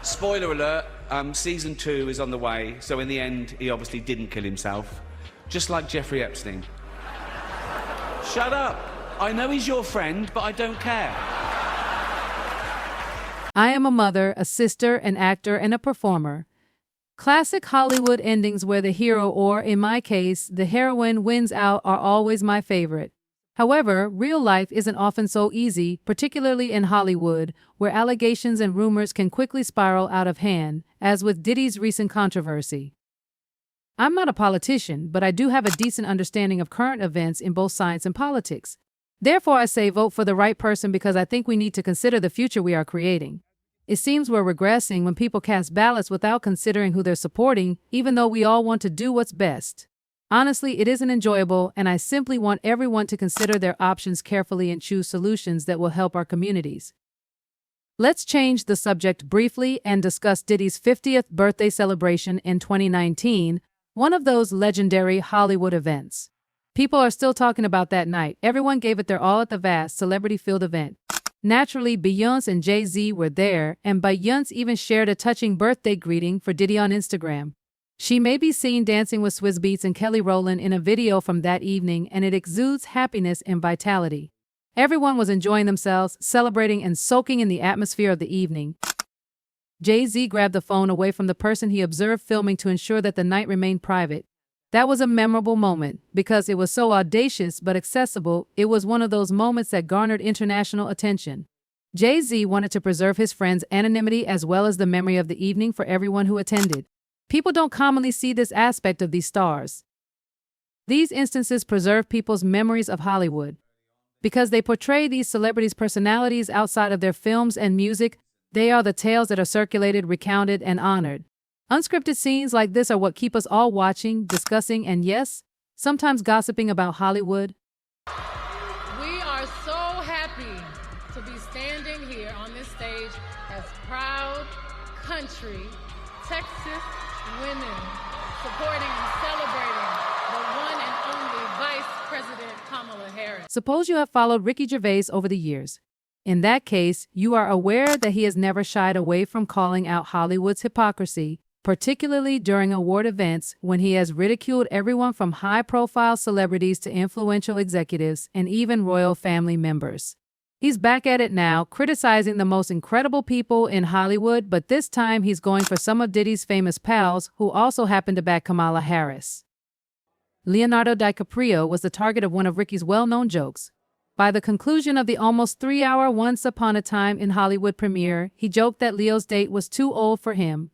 Spoiler alert, season 2 is on the way, so in the end, he obviously didn't kill himself. Just like Jeffrey Epstein. Shut up. I know he's your friend, but I don't care. I am a mother, a sister, an actor, and a performer. Classic Hollywood endings where the hero, or in my case, the heroine, wins out are always my favorite. However, real life isn't often so easy, particularly in Hollywood, where allegations and rumors can quickly spiral out of hand, as with Diddy's recent controversy. I'm not a politician, but I do have a decent understanding of current events in both science and politics. Therefore, I say vote for the right person because I think we need to consider the future we are creating. It seems we're regressing when people cast ballots without considering who they're supporting, even though we all want to do what's best. Honestly, it isn't enjoyable, and I simply want everyone to consider their options carefully and choose solutions that will help our communities. Let's change the subject briefly and discuss Diddy's 50th birthday celebration in 2019, one of those legendary Hollywood events. People are still talking about that night. Everyone gave it their all at the vast, celebrity-filled event. Naturally, Beyoncé and Jay-Z were there, and Beyoncé even shared a touching birthday greeting for Diddy on Instagram. She may be seen dancing with Swizz Beatz and Kelly Rowland in a video from that evening, and it exudes happiness and vitality. Everyone was enjoying themselves, celebrating and soaking in the atmosphere of the evening. Jay-Z grabbed the phone away from the person he observed filming to ensure that the night remained private. That was a memorable moment, because it was so audacious but accessible. It was one of those moments that garnered international attention. Jay-Z wanted to preserve his friend's anonymity as well as the memory of the evening for everyone who attended. People don't commonly see this aspect of these stars. These instances preserve people's memories of Hollywood. Because they portray these celebrities' personalities outside of their films and music, they are the tales that are circulated, recounted, and honored. Unscripted scenes like this are what keep us all watching, discussing, and yes, sometimes gossiping about Hollywood. We are so happy to be standing here on this stage as proud country Texas women supporting and celebrating the one and only Vice President Kamala Harris. Suppose you have followed Ricky Gervais over the years. In that case, you are aware that he has never shied away from calling out Hollywood's hypocrisy, particularly during award events when he has ridiculed everyone from high-profile celebrities to influential executives and even royal family members. He's back at it now, criticizing the most incredible people in Hollywood, but this time he's going for some of Diddy's famous pals who also happen to back Kamala Harris. Leonardo DiCaprio was the target of one of Ricky's well-known jokes. By the conclusion of the almost 3-hour Once Upon a Time in Hollywood premiere, he joked that Leo's date was too old for him.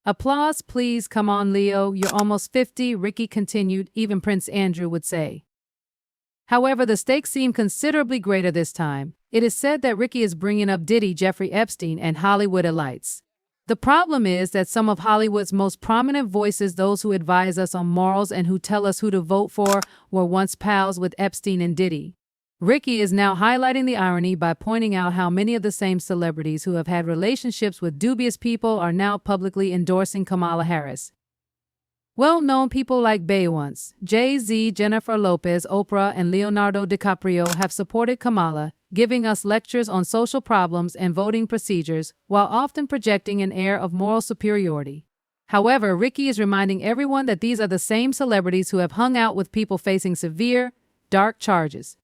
Applause, please, come on, Leo, you're almost 50, Ricky continued, even Prince Andrew would say. However, the stakes seem considerably greater this time. It is said that Ricky is bringing up Diddy, Jeffrey Epstein, and Hollywood elites. The problem is that some of Hollywood's most prominent voices, those who advise us on morals and who tell us who to vote for, were once pals with Epstein and Diddy. Ricky is now highlighting the irony by pointing out how many of the same celebrities who have had relationships with dubious people are now publicly endorsing Kamala Harris. Well-known people like Beyoncé, Jay-Z, Jennifer Lopez, Oprah, and Leonardo DiCaprio have supported Kamala, giving us lectures on social problems and voting procedures, while often projecting an air of moral superiority. However, Ricky is reminding everyone that these are the same celebrities who have hung out with people facing severe, dark charges.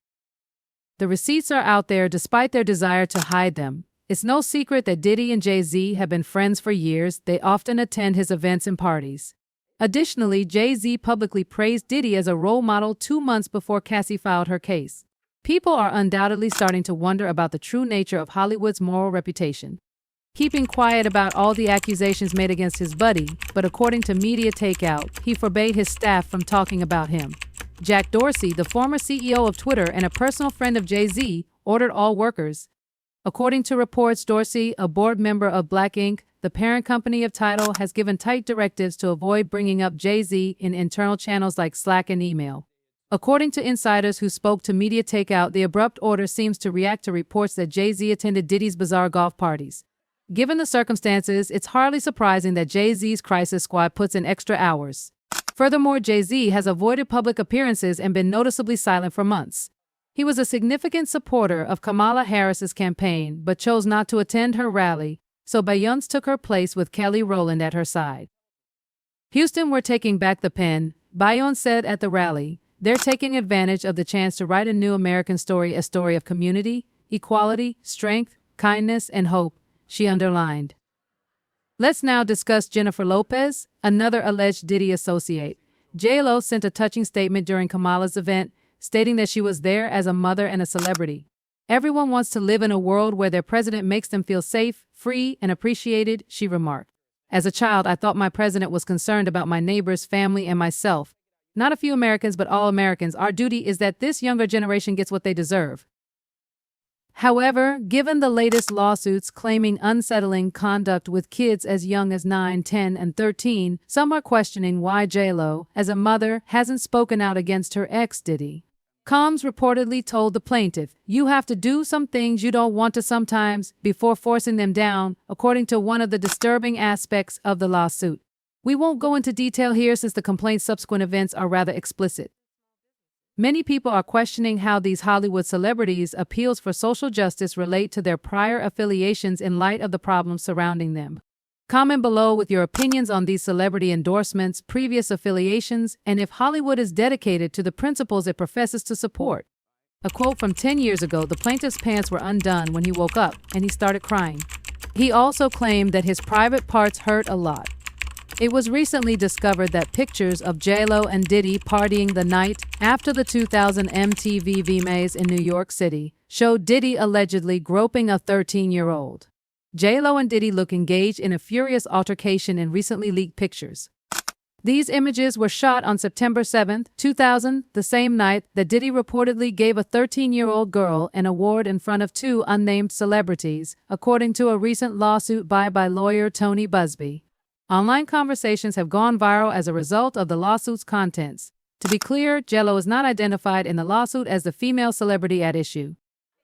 The receipts are out there despite their desire to hide them. It's no secret that Diddy and Jay-Z have been friends for years. They often attend his events and parties. Additionally, Jay-Z publicly praised Diddy as a role model 2 months before Cassie filed her case. People are undoubtedly starting to wonder about the true nature of Hollywood's moral reputation. Keeping quiet about all the accusations made against his buddy, but according to Media Takeout, he forbade his staff from talking about him. Jack Dorsey, the former CEO of Twitter and a personal friend of Jay-Z, ordered all workers. According to reports, Dorsey, a board member of Black Ink, the parent company of Tidal, has given tight directives to avoid bringing up Jay-Z in internal channels like Slack and email. According to insiders who spoke to Media Takeout, the abrupt order seems to react to reports that Jay-Z attended Diddy's bizarre golf parties. Given the circumstances, it's hardly surprising that Jay-Z's crisis squad puts in extra hours. Furthermore, Jay-Z has avoided public appearances and been noticeably silent for months. He was a significant supporter of Kamala Harris's campaign, but chose not to attend her rally, so Beyonce took her place with Kelly Rowland at her side. Houston, we're taking back the pen, Beyonce said at the rally. They're taking advantage of the chance to write a new American story, a story of community, equality, strength, kindness, and hope, she underlined. Let's now discuss Jennifer Lopez, another alleged Diddy associate. J.Lo sent a touching statement during Kamala's event, stating that she was there as a mother and a celebrity. Everyone wants to live in a world where their president makes them feel safe, free, and appreciated, she remarked. As a child, I thought my president was concerned about my neighbors, family, and myself. Not a few Americans, but all Americans. Our duty is that this younger generation gets what they deserve. However, given the latest lawsuits claiming unsettling conduct with kids as young as 9, 10, and 13, some are questioning why J.Lo, as a mother, hasn't spoken out against her ex, Diddy. Combs reportedly told the plaintiff, "You have to do some things you don't want to sometimes before forcing them down," according to one of the disturbing aspects of the lawsuit. We won't go into detail here since the complaint's subsequent events are rather explicit. Many people are questioning how these Hollywood celebrities' appeals for social justice relate to their prior affiliations in light of the problems surrounding them. Comment below with your opinions on these celebrity endorsements, previous affiliations, and if Hollywood is dedicated to the principles it professes to support. A quote from 10 years ago: "The plaintiff's pants were undone when he woke up, and he started crying." He also claimed that his private parts hurt a lot. It was recently discovered that pictures of J.Lo and Diddy partying the night after the 2000 MTV VMAs in New York City showed Diddy allegedly groping a 13-year-old. J.Lo and Diddy look engaged in a furious altercation in recently leaked pictures. These images were shot on September 7, 2000, the same night that Diddy reportedly gave a 13-year-old girl an award in front of two unnamed celebrities, according to a recent lawsuit by lawyer Tony Busby. Online conversations have gone viral as a result of the lawsuit's contents. To be clear, J.Lo is not identified in the lawsuit as the female celebrity at issue.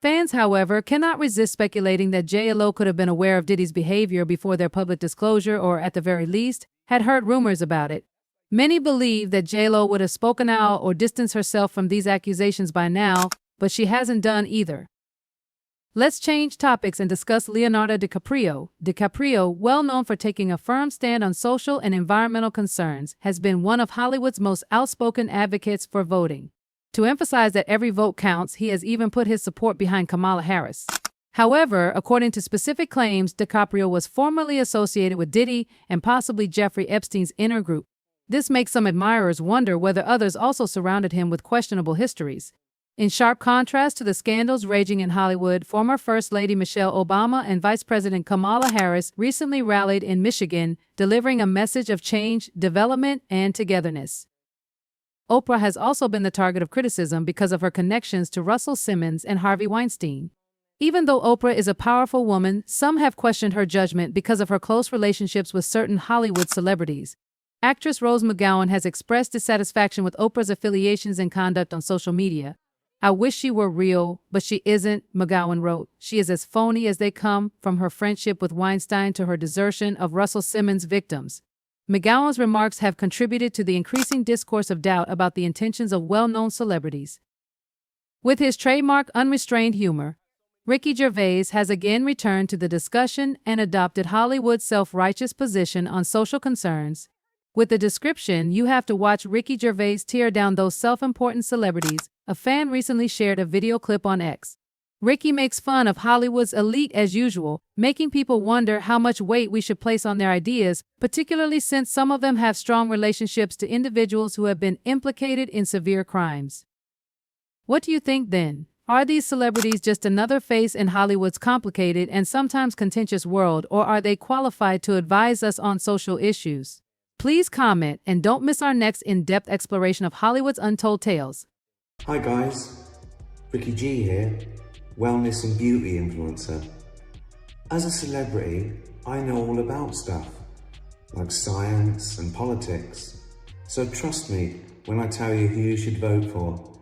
Fans, however, cannot resist speculating that J.Lo could have been aware of Diddy's behavior before their public disclosure, or at the very least, had heard rumors about it. Many believe that J.Lo would have spoken out or distanced herself from these accusations by now, but she hasn't done either. Let's change topics and discuss Leonardo DiCaprio. DiCaprio, well known for taking a firm stand on social and environmental concerns, has been one of Hollywood's most outspoken advocates for voting. To emphasize that every vote counts, he has even put his support behind Kamala Harris. However, according to specific claims, DiCaprio was formerly associated with Diddy and possibly Jeffrey Epstein's inner group. This makes some admirers wonder whether others also surrounded him with questionable histories. In sharp contrast to the scandals raging in Hollywood, former First Lady Michelle Obama and Vice President Kamala Harris recently rallied in Michigan, delivering a message of change, development, and togetherness. Oprah has also been the target of criticism because of her connections to Russell Simmons and Harvey Weinstein. Even though Oprah is a powerful woman, some have questioned her judgment because of her close relationships with certain Hollywood celebrities. Actress Rose McGowan has expressed dissatisfaction with Oprah's affiliations and conduct on social media. "I wish she were real, but she isn't," McGowan wrote. "She is as phony as they come, from her friendship with Weinstein to her desertion of Russell Simmons' victims." McGowan's remarks have contributed to the increasing discourse of doubt about the intentions of well-known celebrities. With his trademark unrestrained humor, Ricky Gervais has again returned to the discussion and adopted Hollywood's self-righteous position on social concerns. With the description, "You have to watch Ricky Gervais tear down those self-important celebrities," a fan recently shared a video clip on X. Ricky makes fun of Hollywood's elite as usual, making people wonder how much weight we should place on their ideas, particularly since some of them have strong relationships to individuals who have been implicated in severe crimes. What do you think then? Are these celebrities just another face in Hollywood's complicated and sometimes contentious world, or are they qualified to advise us on social issues? Please comment and don't miss our next in-depth exploration of Hollywood's untold tales. Hi guys, Ricky G here, wellness and beauty influencer. As a celebrity, I know all about stuff, like science and politics. So trust me when I tell you who you should vote for.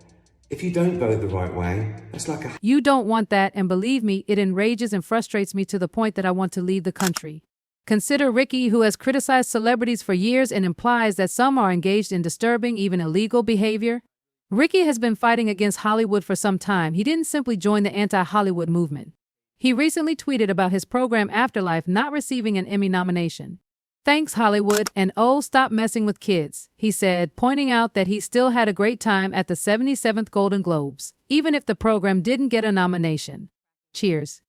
If you don't vote the right way, that's like a... You don't want that, and believe me, it enrages and frustrates me to the point that I want to leave the country. Consider Ricky, who has criticized celebrities for years and implies that some are engaged in disturbing, even illegal behavior. Ricky has been fighting against Hollywood for some time. He didn't simply join the anti-Hollywood movement. He recently tweeted about his program Afterlife not receiving an Emmy nomination. "Thanks, Hollywood, and oh, stop messing with kids," he said, pointing out that he still had a great time at the 77th Golden Globes, even if the program didn't get a nomination. Cheers.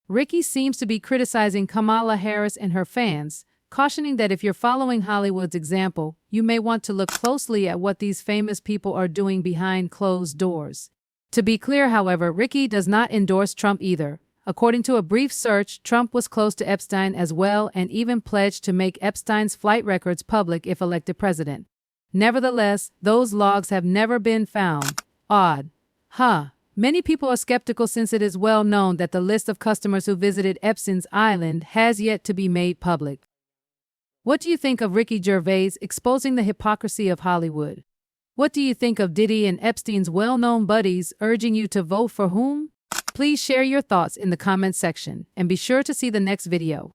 Ricky seems to be criticizing Kamala Harris and her fans, cautioning that if you're following Hollywood's example, you may want to look closely at what these famous people are doing behind closed doors. To be clear, however, Ricky does not endorse Trump either. According to a brief search, Trump was close to Epstein as well and even pledged to make Epstein's flight records public if elected president. Nevertheless, those logs have never been found. Odd. Huh. Many people are skeptical since it is well known that the list of customers who visited Epstein's island has yet to be made public. What do you think of Ricky Gervais exposing the hypocrisy of Hollywood? What do you think of Diddy and Epstein's well-known buddies urging you to vote for whom? Please share your thoughts in the comments section and be sure to see the next video.